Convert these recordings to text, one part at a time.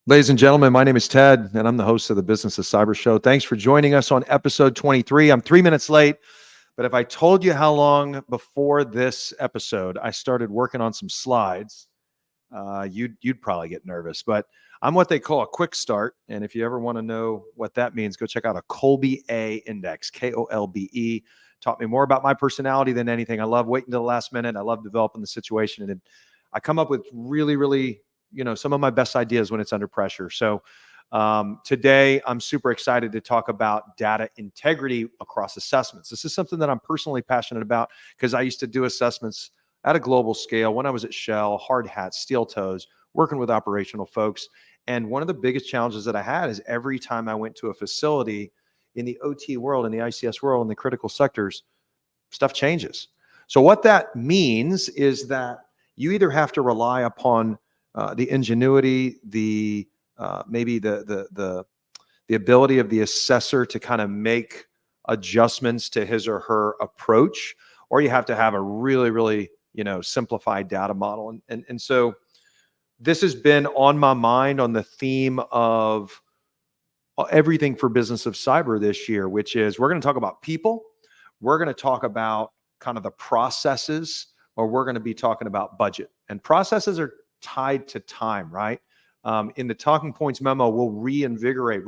Ladies and gentlemen, my name is Ted, and I'm the host of the Business of Cyber Show. Thanks for joining us on episode 23. I'm 3 minutes late, but if I told you how long before this episode I started working on some slides, you'd probably get nervous. But I'm what they call a quick start, and if you ever want to know what that means, go check out a Kolbe A index, Kolbe. Taught me more about my personality than anything. I love waiting to the last minute. I love developing the situation, and I come up with really some of my best ideas when it's under pressure. So today I'm super excited to talk about data integrity across assessments. This is something that I'm personally passionate about because I used to do assessments at a global scale when I was at Shell, hard hats, steel toes, working with operational folks. And one of the biggest challenges that I had is every time I went to a facility in the OT world, in the ICS world, in the critical sectors, stuff changes. So what that means is that you either have to rely upon the ingenuity, the maybe the ability of the assessor to kind of make adjustments to his or her approach, or you have to have a really simplified data model. And so this has been on my mind on the theme of everything for Business of Cyber this year, which is we're going to talk about people, we're going to talk about kind of the processes, or we're going to be talking about budget. And processes are tied to time, right? In the talking points memo, we'll reinvigorate,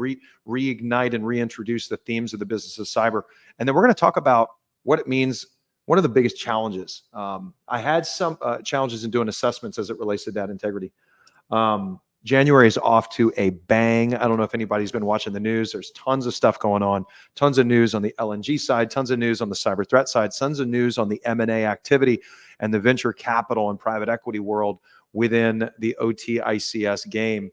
reignite, and reintroduce the themes of the Business of Cyber. And then we're going to talk about what it means. One of the biggest challenges. I had some challenges in doing assessments as it relates to data integrity. January is off to a bang. I don't know if anybody's been watching the news. There's tons of stuff going on, tons of news on the LNG side, tons of news on the cyber threat side, tons of news on the M&A activity and the venture capital and private equity world within the OT ICS game.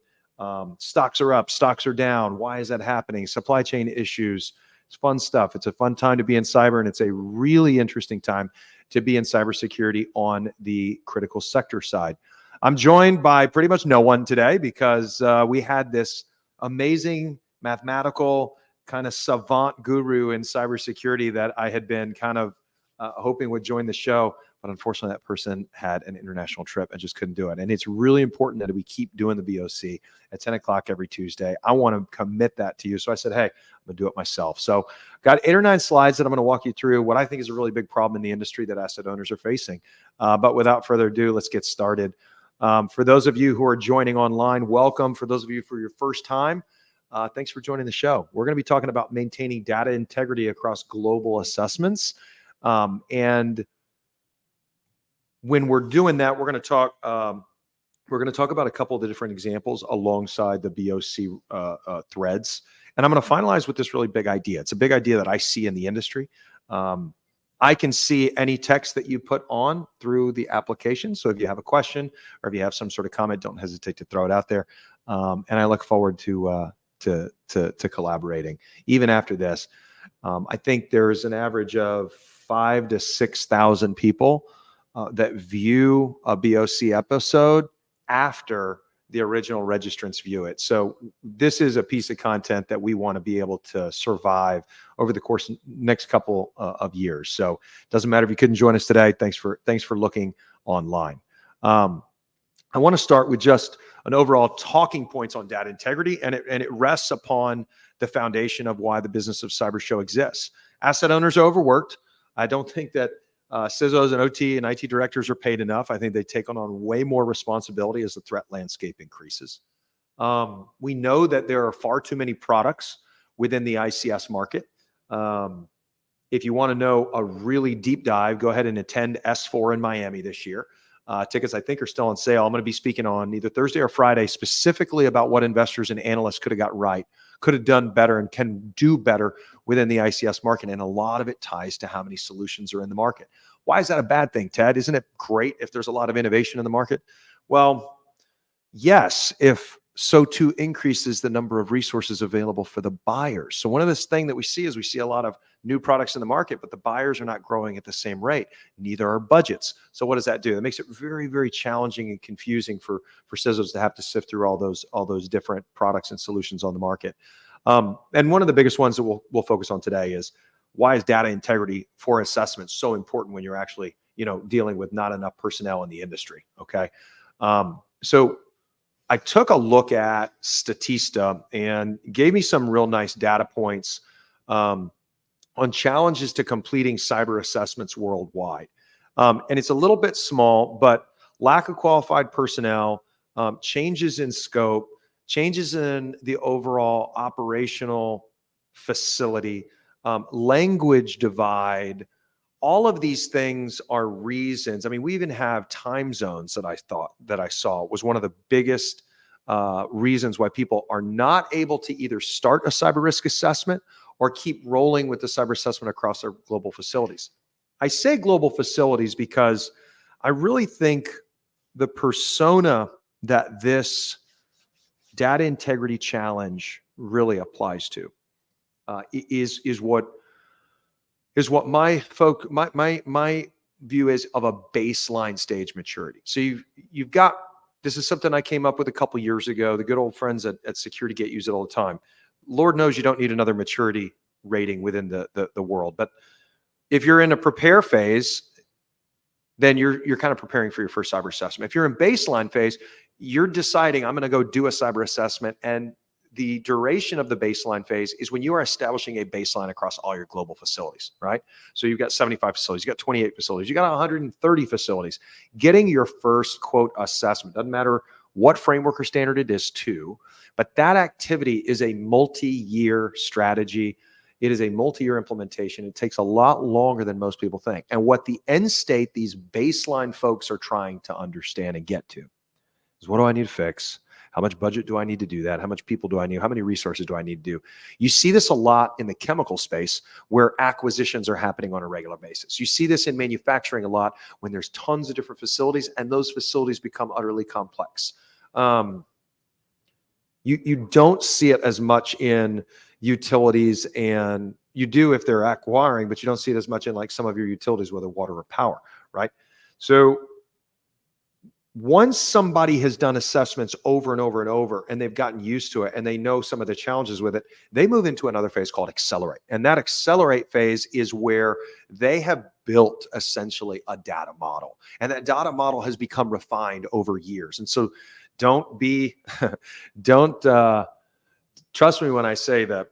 Stocks are up, stocks are down. Why is that happening? Supply chain issues. It's fun stuff. It's a fun time to be in cyber, and it's a really interesting time to be in cybersecurity on the critical sector side. I'm joined by pretty much no one today because we had this amazing mathematical kind of savant guru in cybersecurity that I had been kind of hoping would join the show. But unfortunately, that person had an international trip and just couldn't do it. And it's really important that we keep doing the BOC at 10 o'clock every Tuesday. I want to commit that to you. So I said, hey, I'm going to do it myself. So got 8 or 9 slides that I'm going to walk you through what I think is a really big problem in the industry that asset owners are facing. But without further ado, let's get started. For those of you who are joining online, welcome. For those of you for your first time, thanks for joining the show. We're going to be talking about maintaining data integrity across global assessments. And when we're doing that, we're going to talk about a couple of the different examples alongside the BOC threads. And I'm going to finalize with this really big idea. It's a big idea that I see in the industry. I can see any text that you put on through the application. So if you have a question or if you have some sort of comment, don't hesitate to throw it out there. And I look forward to collaborating even after this. I think there's an average of 5,000 to 6,000 people that view a BOC episode after the original registrants view it. So this is a piece of content that we want to be able to survive over the course of next couple of years. So it doesn't matter if you couldn't join us today. Thanks for looking online. I want to start with just an overall talking points on data integrity, and it rests upon the foundation of why the Business of Cyber Show exists. Asset owners are overworked. I don't think that CISOs and OT and IT directors are paid enough. I think they take on way more responsibility as the threat landscape increases. We know that there are far too many products within the ICS market. If you want to know a really deep dive, go ahead and attend S4 in Miami this year. Tickets, I think, are still on sale. I'm going to be speaking on either Thursday or Friday specifically about what investors and analysts could have got right, could have done better, and can do better within the ICS market. And a lot of it ties to how many solutions are in the market. Why is that a bad thing, Ted? Isn't it great if there's a lot of innovation in the market? Well, yes, if so too increases the number of resources available for the buyers. So one of this thing that we see is we see a lot of new products in the market, but the buyers are not growing at the same rate. Neither are budgets. So what does that do? It makes it very, very challenging and confusing for CISOs to have to sift through all those different products and solutions on the market. And one of the biggest ones that we'll focus on today is why is data integrity for assessments so important when you're actually dealing with not enough personnel in the industry? Okay, so I took a look at Statista and gave me some real nice data points um, on challenges to completing cyber assessments worldwide. And it's a little bit small, but lack of qualified personnel, changes in scope, changes in the overall operational facility, language divide, all of these things are reasons. I mean, we even have time zones that I saw was one of the biggest reasons why people are not able to either start a cyber risk assessment or keep rolling with the cyber assessment across their global facilities. I say global facilities because I really think the persona that this data integrity challenge really applies to is what my view is of a baseline stage maturity. So you've got, this is something I came up with a couple years ago. The good old friends at SecurityGate use it all the time. Lord knows you don't need another maturity rating within the world. But if you're in a prepare phase, then you're kind of preparing for your first cyber assessment. If you're in baseline phase, you're deciding I'm going to go do a cyber assessment, and the duration of the baseline phase is when you are establishing a baseline across all your global facilities, right? So you've got 75 facilities, you got 28 facilities, you got 130 facilities. Getting your first quote assessment, doesn't matter what framework or standard it is to, but that activity is a multi-year strategy. It is a multi-year implementation. It takes a lot longer than most people think. And what the end state these baseline folks are trying to understand and get to is, what do I need to fix? How much budget do I need to do that? How much people do I need? How many resources do I need to do? You see this a lot in the chemical space where acquisitions are happening on a regular basis. You see this in manufacturing a lot when there's tons of different facilities and those facilities become utterly complex. You don't see it as much in utilities, and you do if they're acquiring, but you don't see it as much in like some of your utilities, whether water or power, right? So once somebody has done assessments over and over and over, and they've gotten used to it, and they know some of the challenges with it, they move into another phase called accelerate. And that accelerate phase is where they have built essentially a data model. And that data model has become refined over years. And so don't trust me when I say that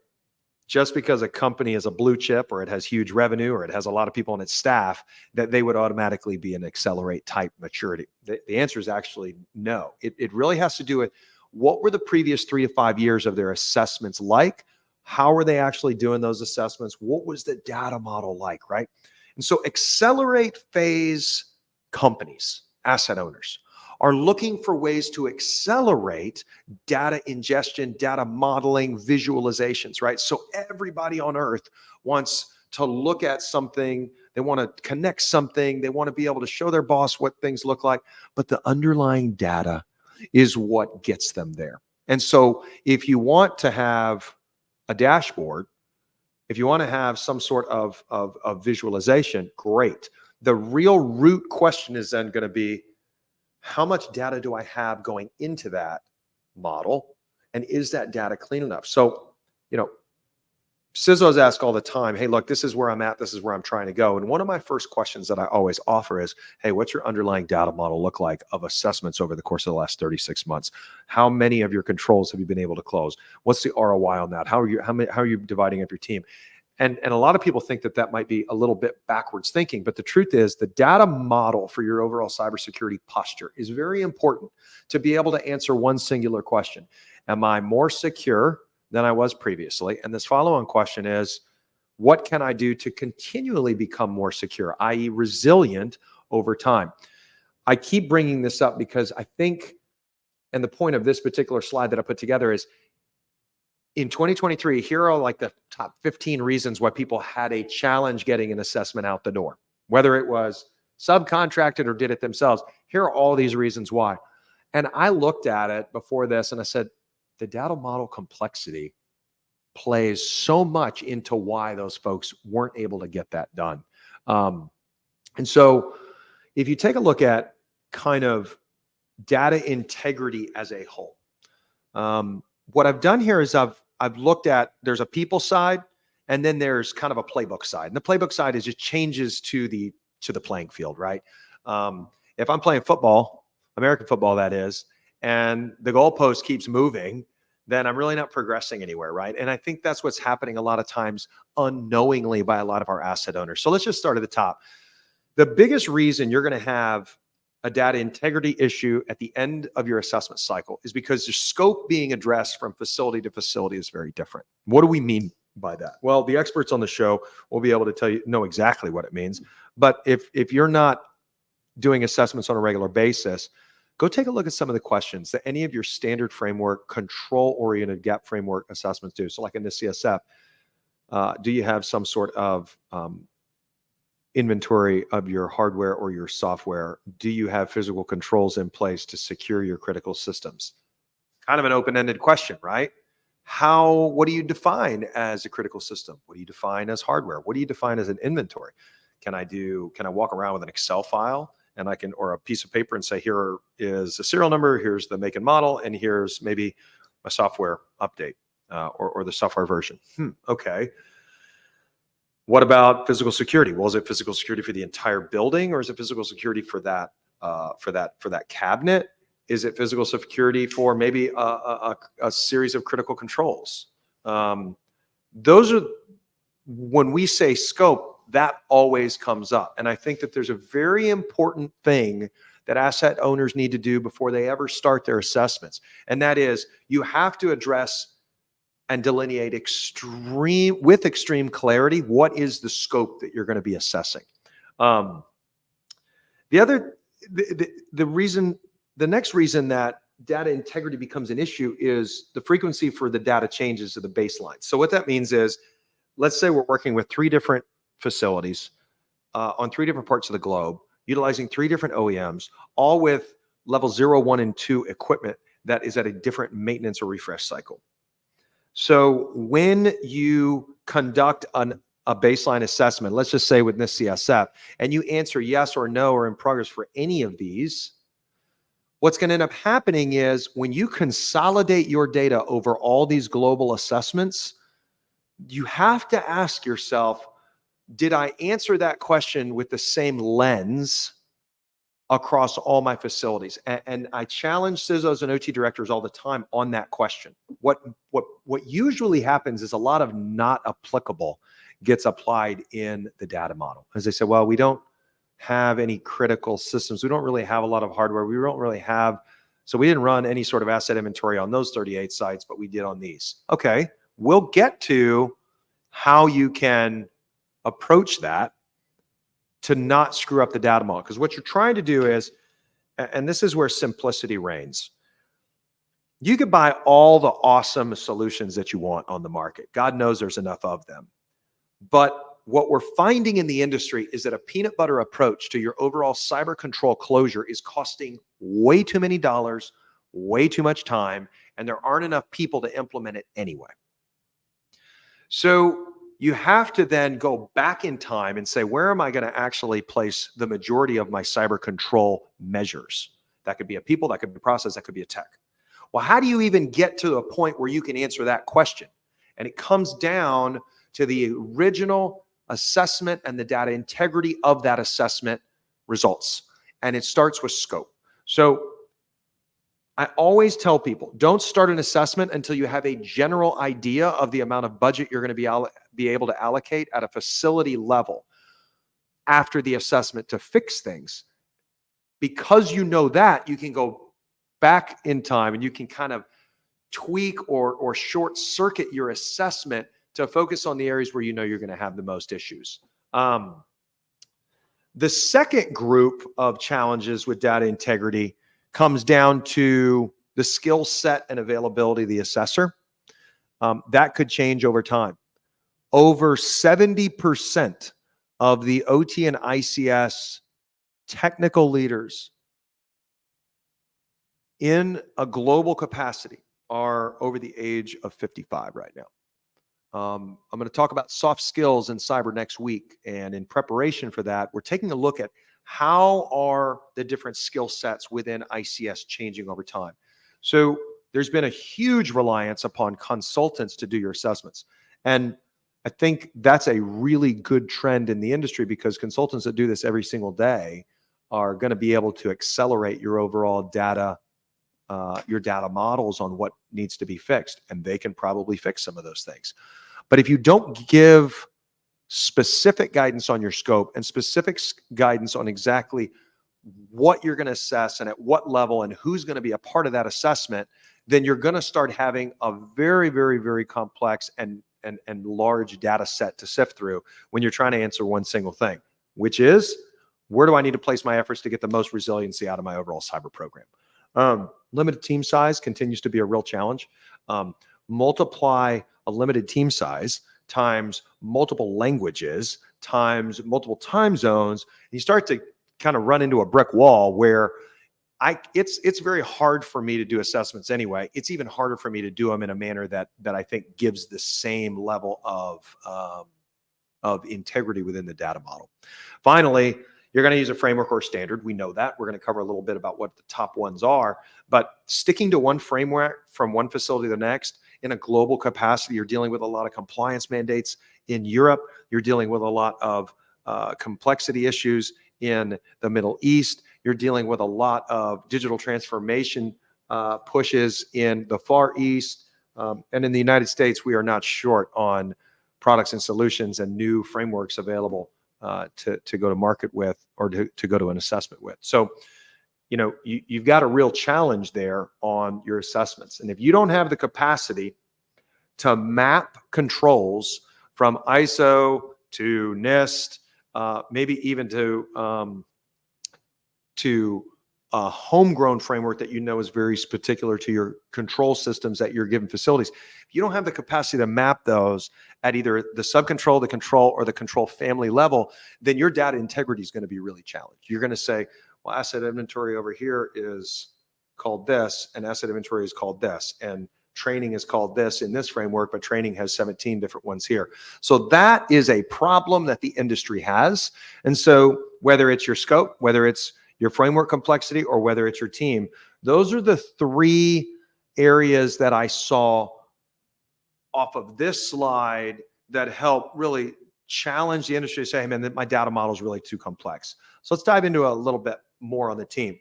just because a company is a blue chip or it has huge revenue or it has a lot of people on its staff, that they would automatically be an accelerate type maturity. The answer is actually no. It really has to do with what were the previous 3 to 5 years of their assessments like? How are they actually doing those assessments? What was the data model like, right? And so accelerate phase companies, asset owners, are looking for ways to accelerate data ingestion, data modeling, visualizations, right? So everybody on earth wants to look at something, they want to connect something, they want to be able to show their boss what things look like, but the underlying data is what gets them there. And so if you want to have a dashboard, if you want to have some sort of visualization, great. The real root question is then going to be, how much data do I have going into that model? And is that data clean enough? So, CISOs ask all the time, hey, look, this is where I'm at. This is where I'm trying to go. And one of my first questions that I always offer is, hey, what's your underlying data model look like of assessments over the course of the last 36 months? How many of your controls have you been able to close? What's the ROI on that? How are you dividing up your team? And a lot of people think that might be a little bit backwards thinking, but the truth is the data model for your overall cybersecurity posture is very important to be able to answer one singular question. Am I more secure than I was previously? And this follow-on question is, what can I do to continually become more secure, i.e. resilient over time? I keep bringing this up because I think, and the point of this particular slide that I put together is, in 2023, here are like the top 15 reasons why people had a challenge getting an assessment out the door, whether it was subcontracted or did it themselves. Here are all these reasons why. And I looked at it before this and I said, the data model complexity plays so much into why those folks weren't able to get that done. And so if you take a look at kind of data integrity as a whole, what I've done here is I've looked at, there's a people side, and then there's kind of a playbook side. And the playbook side is just changes to the playing field, right? If I'm playing football, American football that is, and the goalpost keeps moving, then I'm really not progressing anywhere, right? And I think that's what's happening a lot of times unknowingly by a lot of our asset owners. So let's just start at the top. The biggest reason you're going to have a data integrity issue at the end of your assessment cycle is because the scope being addressed from facility to facility is very different. What do we mean by that? Well, the experts on the show will be able to tell you, know exactly what it means. But if you're not doing assessments on a regular basis, go take a look at some of the questions that any of your standard framework, control-oriented gap framework assessments do. So like in the CSF, do you have some sort of inventory of your hardware or your software? Do you have physical controls in place to secure your critical systems? Kind of an open-ended question, right? What do you define as a critical system? What do you define as hardware? What do you define as an inventory? Can I walk around with an Excel file and or a piece of paper and say, here is the serial number, here's the make and model, and here's maybe a software update or the software version? Okay. What about physical security? Well, is it physical security for the entire building, or is it physical security for that cabinet? Is it physical security for maybe a series of critical controls? Those are, when we say scope, that always comes up. And I think that there's a very important thing that asset owners need to do before they ever start their assessments. And that is, you have to address and delineate with extreme clarity what is the scope that you're going to be assessing. The next reason that data integrity becomes an issue is the frequency for the data changes to the baseline. So what that means is, let's say we're working with 3 different facilities on 3 different parts of the globe, utilizing 3 different OEMs, all with level 0, 1, and 2 equipment that is at a different maintenance or refresh cycle. So when you conduct a baseline assessment, let's just say with this CSF, and you answer yes or no or in progress for any of these, what's going to end up happening is when you consolidate your data over all these global assessments, you have to ask yourself, did I answer that question with the same lens across all my facilities? And I challenge CISOs and OT directors all the time on that question. What usually happens is a lot of not applicable gets applied in the data model. As they say, well, we don't have any critical systems. We don't really have a lot of hardware. We don't really have, so we didn't run any sort of asset inventory on those 38 sites, but we did on these. Okay, we'll get to how you can approach that to not screw up the data model. Because what you're trying to do is, and this is where simplicity reigns, you could buy all the awesome solutions that you want on the market. God knows there's enough of them. But what we're finding in the industry is that a peanut butter approach to your overall cyber control closure is costing way too many dollars, way too much time, and there aren't enough people to implement it anyway. So you have to then go back in time and say, where am I going to actually place the majority of my cyber control measures? That could be a people, that could be a process, that could be a tech. Well, how do you even get to a point where you can answer that question? And it comes down to the original assessment and the data integrity of that assessment results. And it starts with scope. So I always tell people, don't start an assessment until you have a general idea of the amount of budget you're going to be able to allocate at a facility level after the assessment to fix things. Because you know that, you can go back in time and you can kind of tweak or short circuit your assessment to focus on the areas where you know you're going to have the most issues. The second group of challenges with data integrity comes down to the skill set and availability of the assessor. That could change over time. Over 70% of the OT and ICS technical leaders in a global capacity are over the age of 55 right now. I'm going to talk about soft skills in cyber next week. And in preparation for that, we're taking a look at how are the different skill sets within ICS changing over time. So there's been a huge reliance upon consultants to do your assessments. And I think that's a really good trend in the industry because consultants that do this every single day are going to be able to accelerate your overall data your data models on what needs to be fixed, and they can probably fix some of those things. But if you don't give specific guidance on your scope and specific guidance on exactly what you're going to assess and at what level and who's going to be a part of that assessment, then you're going to start having a very, very, very complex and large data set to sift through when you're trying to answer one single thing, which is, where do I need to place my efforts to get the most resiliency out of my overall cyber program? Limited team size continues to be a real challenge. Multiply a limited team size times multiple languages times multiple time zones, you start to kind of run into a brick wall where it's very hard for me to do assessments anyway. It's even harder for me to do them in a manner that I think gives the same level of integrity within the data model. Finally, you're going to use a framework or standard. We know that. We're going to cover a little bit about what the top ones are, but sticking to one framework from one facility to the next in a global capacity, you're dealing with a lot of compliance mandates in Europe. You're dealing with a lot of complexity issues in the Middle East. You're dealing with a lot of digital transformation pushes in the Far East. And in the United States, we are not short on products and solutions and new frameworks available to go to market with, or to go to an assessment with. So, you've got a real challenge there on your assessments. And if you don't have the capacity to map controls from ISO to NIST, maybe even to a homegrown framework that is very particular to your control systems at your given facilities. If you don't have the capacity to map those at either the subcontrol, the control, or the control family level, then your data integrity is going to be really challenged. You're going to say, well, asset inventory over here is called this, and asset inventory is called this, and training is called this in this framework, but training has 17 different ones here. So that is a problem that the industry has. And so whether it's your scope, whether it's your framework complexity, or whether it's your team, those are the three areas that I saw off of this slide that help really challenge the industry to say, hey, man, my data model is really too complex. So let's dive into a little bit more on the team.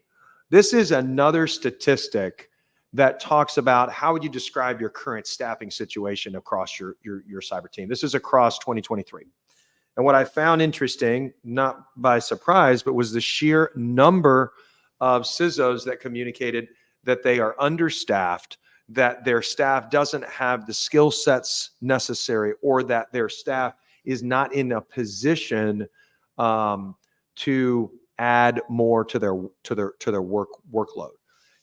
This is another statistic that talks about how would you describe your current staffing situation across your cyber team. This is across 2023. And what I found interesting, not by surprise, but was the sheer number of CISOs that communicated that they are understaffed, that their staff doesn't have the skill sets necessary, or that their staff is not in a position to add more to their workload.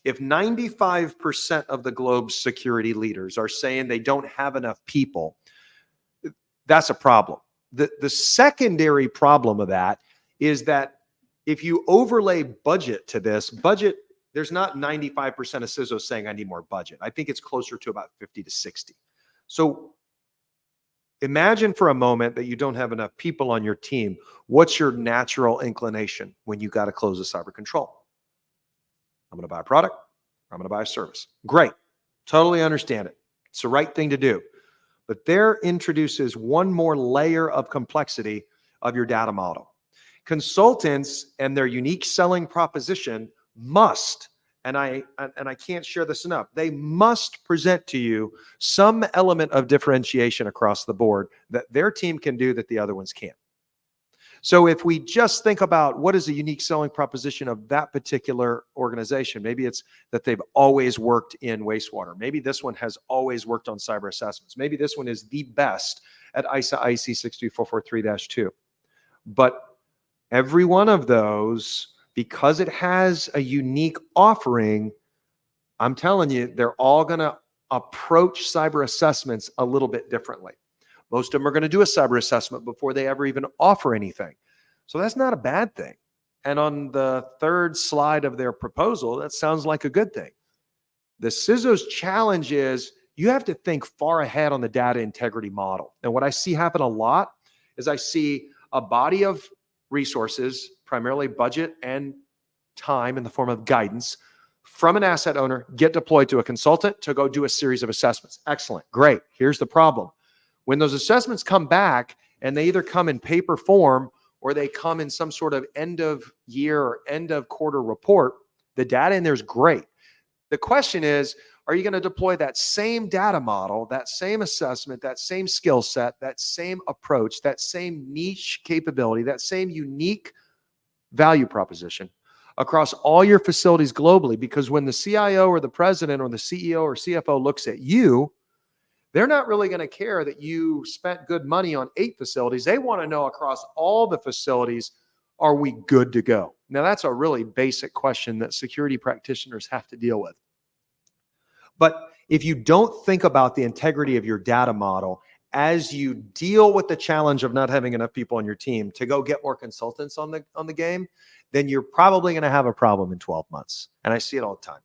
If 95% of the globe's security leaders are saying they don't have enough people, that's a problem. The secondary problem of that is that if you overlay budget to this, there's not 95% of CISOs saying I need more budget. I think it's closer to about 50 to 60. So imagine for a moment that you don't have enough people on your team. What's your natural inclination when you got to close a cyber control? I'm going to buy a product, or I'm going to buy a service. Great. Totally understand it. It's the right thing to do. But there introduces one more layer of complexity of your data model. Consultants and their unique selling proposition must, and I can't share this enough, they must present to you some element of differentiation across the board that their team can do that the other ones can't. So if we just think about what is a unique selling proposition of that particular organization, maybe it's that they've always worked in wastewater. Maybe this one has always worked on cyber assessments. Maybe this one is the best at ISA IC 62443-2. But every one of those, because it has a unique offering, I'm telling you, they're all going to approach cyber assessments a little bit differently. Most of them are going to do a cyber assessment before they ever even offer anything. So that's not a bad thing. And on the third slide of their proposal, that sounds like a good thing. The CISO's challenge is you have to think far ahead on the data integrity model. And what I see happen a lot is I see a body of resources, primarily budget and time in the form of guidance, from an asset owner get deployed to a consultant to go do a series of assessments. Excellent. Great. Here's the problem. When those assessments come back, and they either come in paper form or they come in some sort of end of year or end of quarter report, the data in there is great. The question is, are you going to deploy that same data model, that same assessment, that same skill set, that same approach, that same niche capability, that same unique value proposition across all your facilities globally? Because when the CIO or the president or the CEO or CFO looks at you, they're not really going to care that you spent good money on 8 facilities. They want to know across all the facilities, are we good to go? Now, that's a really basic question that security practitioners have to deal with. But if you don't think about the integrity of your data model as you deal with the challenge of not having enough people on your team to go get more consultants on the game, then you're probably going to have a problem in 12 months. And I see it all the time.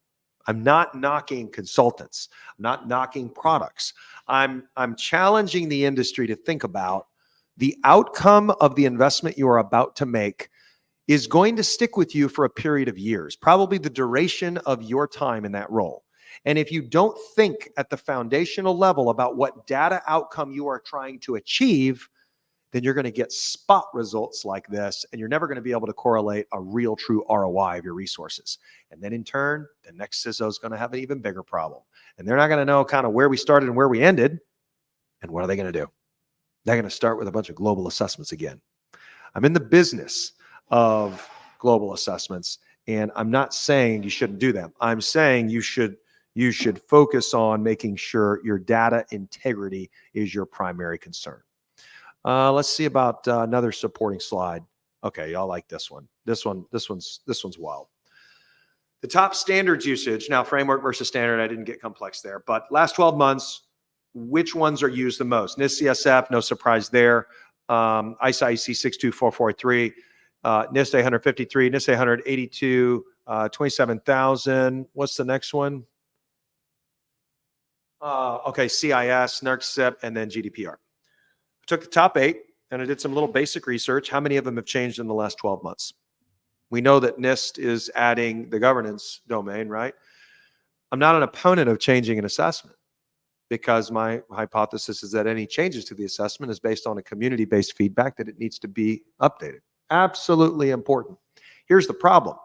I'm not knocking consultants. I'm not knocking products. I'm challenging the industry to think about the outcome of the investment you are about to make is going to stick with you for a period of years, probably the duration of your time in that role. And if you don't think at the foundational level about what data outcome you are trying to achieve, then you're going to get spot results like this, and you're never going to be able to correlate a real true ROI of your resources. And then in turn, the next CISO is going to have an even bigger problem. And they're not going to know kind of where we started and where we ended. And what are they going to do? They're going to start with a bunch of global assessments again. I'm in the business of global assessments, and I'm not saying you shouldn't do them. I'm saying you should focus on making sure your data integrity is your primary concern. Let's see about another supporting slide. Okay, y'all like this one. This one's wild. The top standards usage. Now, framework versus standard, I didn't get complex there, but last 12 months, which ones are used the most? NIST CSF, no surprise there. ISIC 62443, NIST 853, NIST 882, 27,000. What's the next one? Okay, CIS, NERC, and then GDPR. I took the top 8 and I did some little basic research. How many of them have changed in the last 12 months? We know that NIST is adding the governance domain, right? I'm not an opponent of changing an assessment because my hypothesis is that any changes to the assessment is based on a community-based feedback that it needs to be updated. Absolutely important. Here's the problem.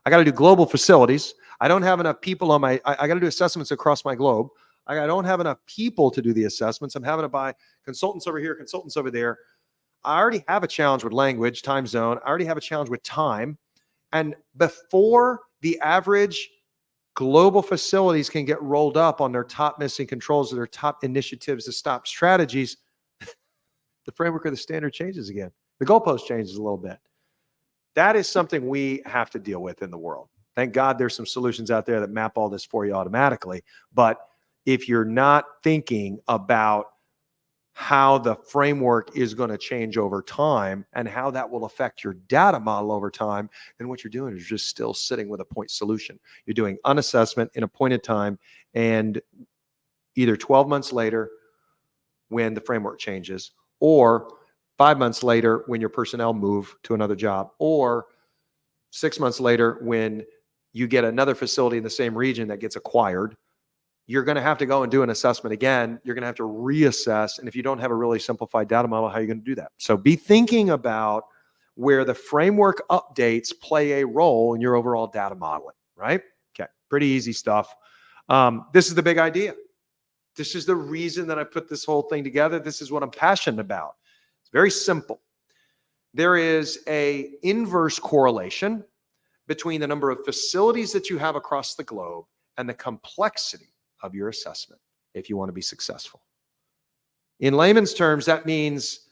I got to do global facilities. I don't have enough people on my, I got to do assessments across my globe. I don't have enough people to do the assessments. I'm having to buy consultants over here, consultants over there. I already have a challenge with language, time zone. I already have a challenge with time. And before the average global facilities can get rolled up on their top missing controls or their top initiatives to stop strategies, the framework or the standard changes again. The goalpost changes a little bit. That is something we have to deal with in the world. Thank God there's some solutions out there that map all this for you automatically. But if you're not thinking about how the framework is going to change over time and how that will affect your data model over time, then what you're doing is just still sitting with a point solution. You're doing an assessment in a point in time, and either 12 months later when the framework changes, or 5 months later when your personnel move to another job, or 6 months later when you get another facility in the same region that gets acquired, you're going to have to go and do an assessment again. You're going to have to reassess. And if you don't have a really simplified data model, how are you going to do that? So be thinking about where the framework updates play a role in your overall data modeling, right? Okay, pretty easy stuff. This is the big idea. This is the reason that I put this whole thing together. This is what I'm passionate about. It's very simple. There is an inverse correlation between the number of facilities that you have across the globe and the complexity of your assessment if you want to be successful. In layman's terms, that means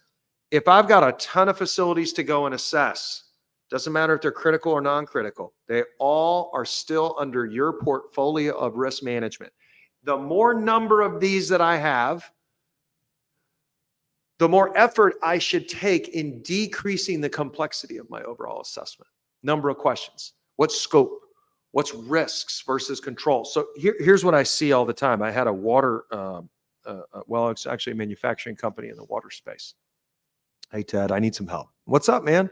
if I've got a ton of facilities to go and assess, doesn't matter if they're critical or non-critical, they all are still under your portfolio of risk management. The more number of these that I have, the more effort I should take in decreasing the complexity of my overall assessment. Number of questions. What scope? What's risks versus control? So here's what I see all the time. I had a water, well, it's actually a manufacturing company in the water space. Hey, Ted, I need some help. What's up, man?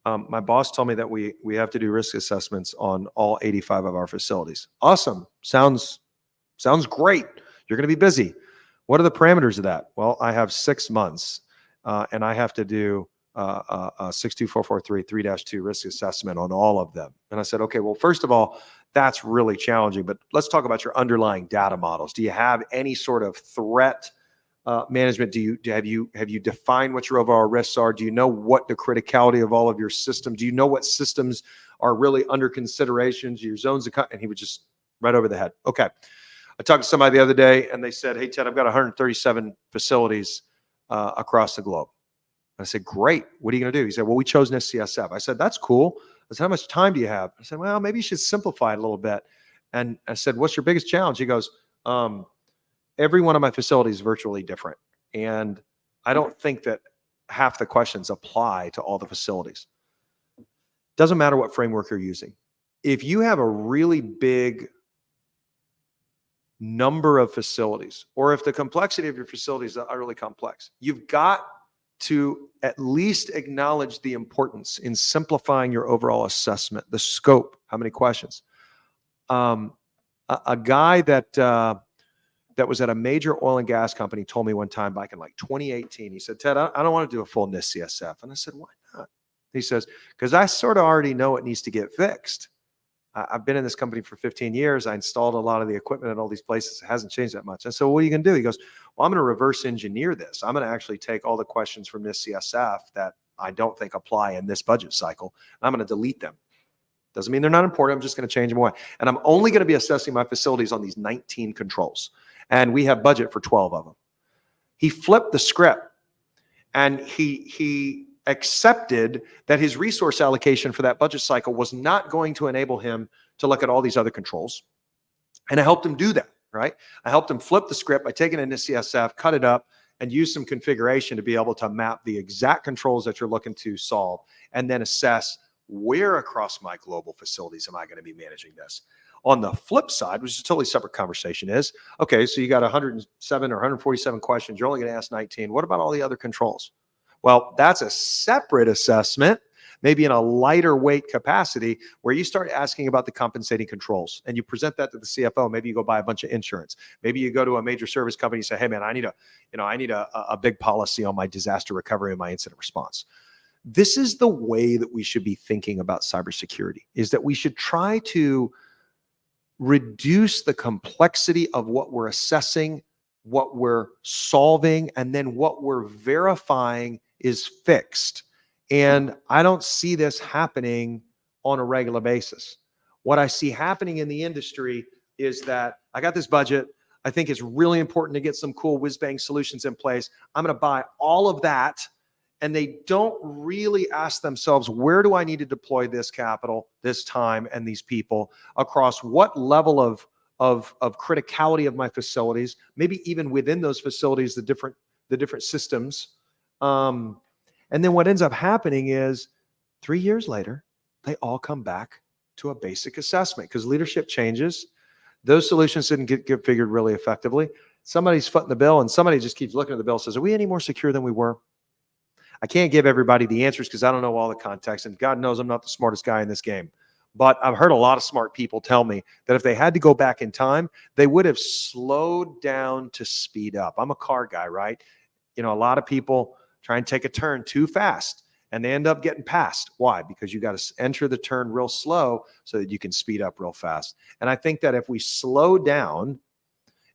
My boss told me that we have to do risk assessments on all 85 of our facilities. Awesome. Sounds great. You're going to be busy. What are the parameters of that? Well, I have 6 months, and I have to do 62443 3-2 risk assessment on all of them. And I said, okay, well, first of all, that's really challenging, but let's talk about your underlying data models. Do you have any sort of threat management? Have you defined what your overall risks are? Do you know what the criticality of all of your systems? Do you know what systems are really under consideration? Your zones of, and he would just right over the head. Okay. I talked to somebody the other day and they said, hey, Ted, I've got 137 facilities across the globe. I said, great. What are you going to do? He said, well, we chose NIST-CSF. I said, that's cool. I said, how much time do you have? I said, well, maybe you should simplify it a little bit. And I said, what's your biggest challenge? He goes, every one of my facilities is virtually different. And I don't think that half the questions apply to all the facilities. Doesn't matter what framework you're using. If you have a really big number of facilities, or if the complexity of your facilities are really complex, you've got to at least acknowledge the importance in simplifying your overall assessment, the scope, how many questions. A guy that was at a major oil and gas company told me one time back in like 2018, he said, Ted, I don't want to do a full NIST-CSF. And I said, why not? He says, because I sort of already know it needs to get fixed. I've been in this company for 15 years. I installed a lot of the equipment at all these places. It hasn't changed that much. And so what are you going to do? He goes, well, I'm going to reverse engineer this. I'm going to actually take all the questions from this CSF that I don't think apply in this budget cycle. And I'm going to delete them. Doesn't mean they're not important. I'm just going to change them away. And I'm only going to be assessing my facilities on these 19 controls. And we have budget for 12 of them. He flipped the script and he accepted that his resource allocation for that budget cycle was not going to enable him to look at all these other controls. And I helped him do that, right? I helped him flip the script by taking it into CSF, cut it up, and use some configuration to be able to map the exact controls that you're looking to solve, and then assess where across my global facilities am I going to be managing this. On the flip side, which is a totally separate conversation, is, okay, so you got 107 or 147 questions. You're only going to ask 19. What about all the other controls? Well, that's a separate assessment, maybe in a lighter weight capacity, where you start asking about the compensating controls and you present that to the CFO. Maybe you go buy a bunch of insurance. Maybe you go to a major service company and say, hey man, I need a big policy on my disaster recovery and my incident response. This is the way that we should be thinking about cybersecurity, is that we should try to reduce the complexity of what we're assessing, what we're solving, and then what we're verifying is fixed. And I don't see this happening on a regular basis. What I see happening in the industry is that I got this budget. I think it's really important to get some cool whiz-bang solutions in place. I'm going to buy all of that. And they don't really ask themselves, where do I need to deploy this capital, this time, and these people across what level of criticality of my facilities, maybe even within those facilities, the different systems. And then what ends up happening is 3 years later, they all come back to a basic assessment because leadership changes. Those solutions didn't get configured really effectively. Somebody's footing the bill and somebody just keeps looking at the bill and says, are we any more secure than we were? I can't give everybody the answers because I don't know all the context, and God knows I'm not the smartest guy in this game. But I've heard a lot of smart people tell me that if they had to go back in time, they would have slowed down to speed up. I'm a car guy, right? You know, a lot of people try and take a turn too fast and they end up getting past. Why? Because you got to enter the turn real slow so that you can speed up real fast. And I think that if we slow down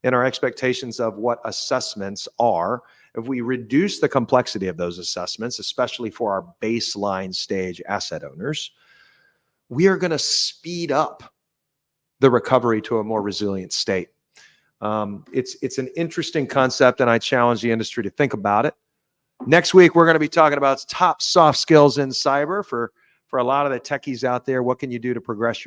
in our expectations of what assessments are, if we reduce the complexity of those assessments, especially for our baseline stage asset owners, we are going to speed up the recovery to a more resilient state. It's an interesting concept, and I challenge the industry to think about it. Next week, we're going to be talking about top soft skills in cyber for a lot of the techies out there. What can you do to progress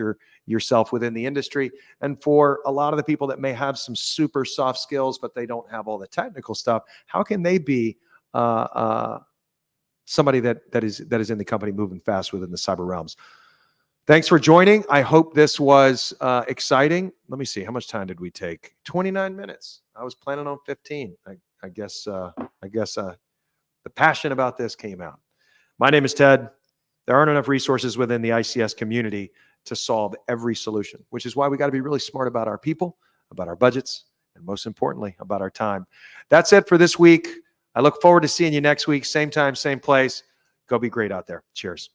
yourself within the industry? And for a lot of the people that may have some super soft skills, but they don't have all the technical stuff, how can they be somebody that is in the company moving fast within the cyber realms? Thanks for joining. I hope this was exciting. Let me see. How much time did we take? 29 minutes. I was planning on 15. I guess the passion about this came out. My name is Ted. There aren't enough resources within the ICS community to solve every solution, which is why we got to be really smart about our people, about our budgets, and most importantly, about our time. That's it for this week. I look forward to seeing you next week. Same time, same place. Go be great out there. Cheers.